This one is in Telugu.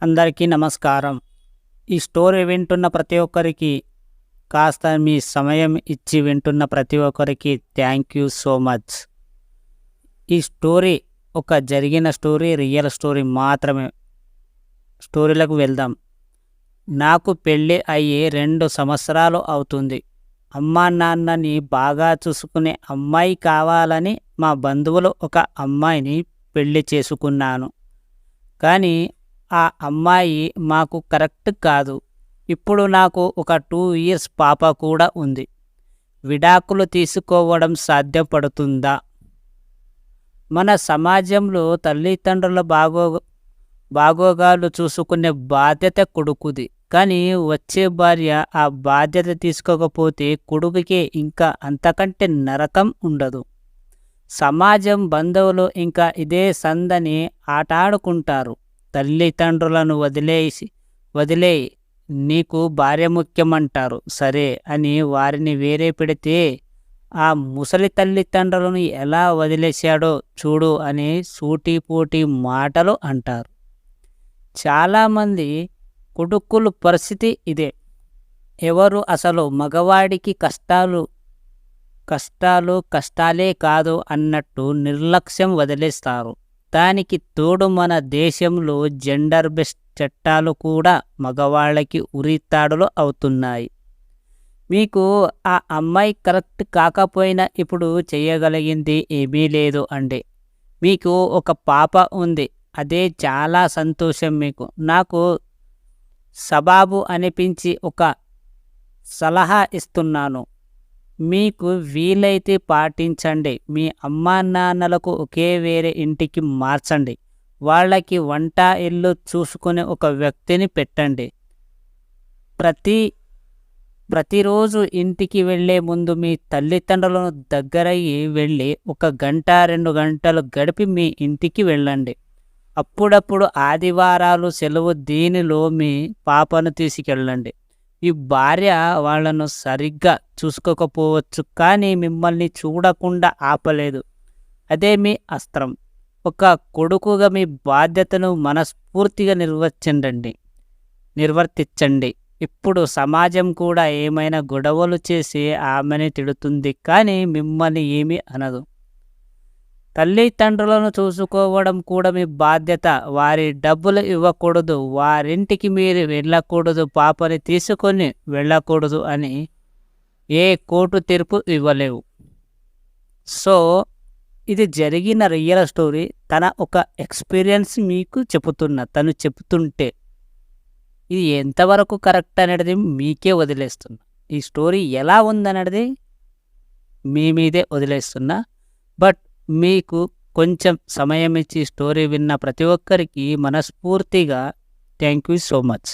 అందరికీ నమస్కారం. ఈ స్టోరీ వింటున్న ప్రతి ఒక్కరికి, కాస్త మీ సమయం ఇచ్చి వింటున్న ప్రతి ఒక్కరికి థ్యాంక్ యూ సో మచ్. ఈ స్టోరీ ఒక జరిగిన స్టోరీ, రియల్ స్టోరీ మాత్రమే. స్టోరీలకు వెళ్దాం. నాకు పెళ్ళి అయ్యి 2 సంవత్సరాలు అవుతుంది. అమ్మా నాన్నని బాగా చూసుకునే అమ్మాయి కావాలని మా బంధువులు ఒక అమ్మాయిని పెళ్లి చేసుకున్నాను. కానీ ఆ అమ్మాయి మాకు కరెక్ట్ కాదు. ఇప్పుడు నాకు ఒక 2 ఇయర్స్ పాప కూడా ఉంది. విడాకులు తీసుకోవడం సాధ్యపడుతుందా? మన సమాజంలో తల్లిదండ్రుల బాగోగాలు చూసుకునే బాధ్యత కొడుకుది. కానీ వచ్చే భార్య ఆ బాధ్యత తీసుకోకపోతే కొడుకుకే ఇంకా అంతకంటే నరకం ఉండదు. సమాజం, బంధువులు ఇంకా ఇదే సందని ఆటాడుకుంటారు. తల్లిదండ్రులను వదిలేయి నీకు భార్య ముఖ్యమంటారు. సరే అని వారిని వేరే పెడితే ఆ ముసలి తల్లిదండ్రులను ఎలా వదిలేశాడో చూడు అని సూటిపోటి మాటలు అంటారు. చాలామంది కొడుకుల పరిస్థితి ఇదే. ఎవరు అసలు మగవాడికి కష్టాలే కాదు అన్నట్టు నిర్లక్ష్యం వదిలేస్తారు. దానికి తోడు మన దేశంలో జెండర్ బేస్డ్ చట్టాలు కూడా మగవాళ్ళకి ఉరితాడులు అవుతున్నాయి. మీకు ఆ అమ్మాయి కరెక్ట్ కాకపోయినా ఇప్పుడు చేయగలిగింది ఏమీ లేదు అండి. మీకు ఒక పాప ఉంది, అదే చాలా సంతోషం మీకు. నాకు సబాబు అనిపించి ఒక సలహా ఇస్తున్నాను. మీకు వీలైతే పాటించండి. మీ అమ్మా నాన్నలకు వేరే ఇంటికి మార్చండి. వాళ్ళకి వంట ఇల్లు చూసుకునే ఒక వ్యక్తిని పెట్టండి. ప్రతిరోజు ఇంటికి వెళ్ళే ముందు మీ తల్లిదండ్రులను దగ్గరయ్యి వెళ్ళి 1 గంట 2 గంటలు గడిపి మీ ఇంటికి వెళ్ళండి. అప్పుడప్పుడు ఆదివారాలు సెలవు, దీనిలో మీ పాపను తీసుకెళ్ళండి. ఈ భార్య వాళ్ళను సరిగ్గా చూసుకోకపోవచ్చు, కానీ మిమ్మల్ని చూడకుండా ఆపలేదు. అదే మీ అస్త్రం. ఒక కొడుకుగా మీ బాధ్యతను మనస్ఫూర్తిగా నిర్వర్తించండి. ఇప్పుడు సమాజం కూడా ఏమైనా గొడవలు చేసి ఆమెని తిడుతుంది, కానీ మిమ్మల్ని ఏమీ అనదు. తల్లిదండ్రులను చూసుకోవడం కూడా మీ బాధ్యత. వారి డబ్బులు ఇవ్వకూడదు, వారింటికి మీరు వెళ్ళకూడదు, పాపని తీసుకొని వెళ్ళకూడదు అని ఏ కోర్టు తీర్పు ఇవ్వలేవు. సో ఇది జరిగిన రియల్ స్టోరీ. తన ఒక ఎక్స్పీరియన్స్ మీకు తను చెప్తుంటే ఇది ఎంతవరకు కరెక్ట్ అనేది మీకే వదిలేస్తున్నా. ఈ స్టోరీ ఎలా ఉందనేది మీ మీదే వదిలేస్తున్నా. బట్ మీకు కొంచెం సమయం ఇచ్చి స్టోరీ విన్న ప్రతి ఒక్కరికి మనస్ఫూర్తిగా థ్యాంక్ యూ సో మచ్.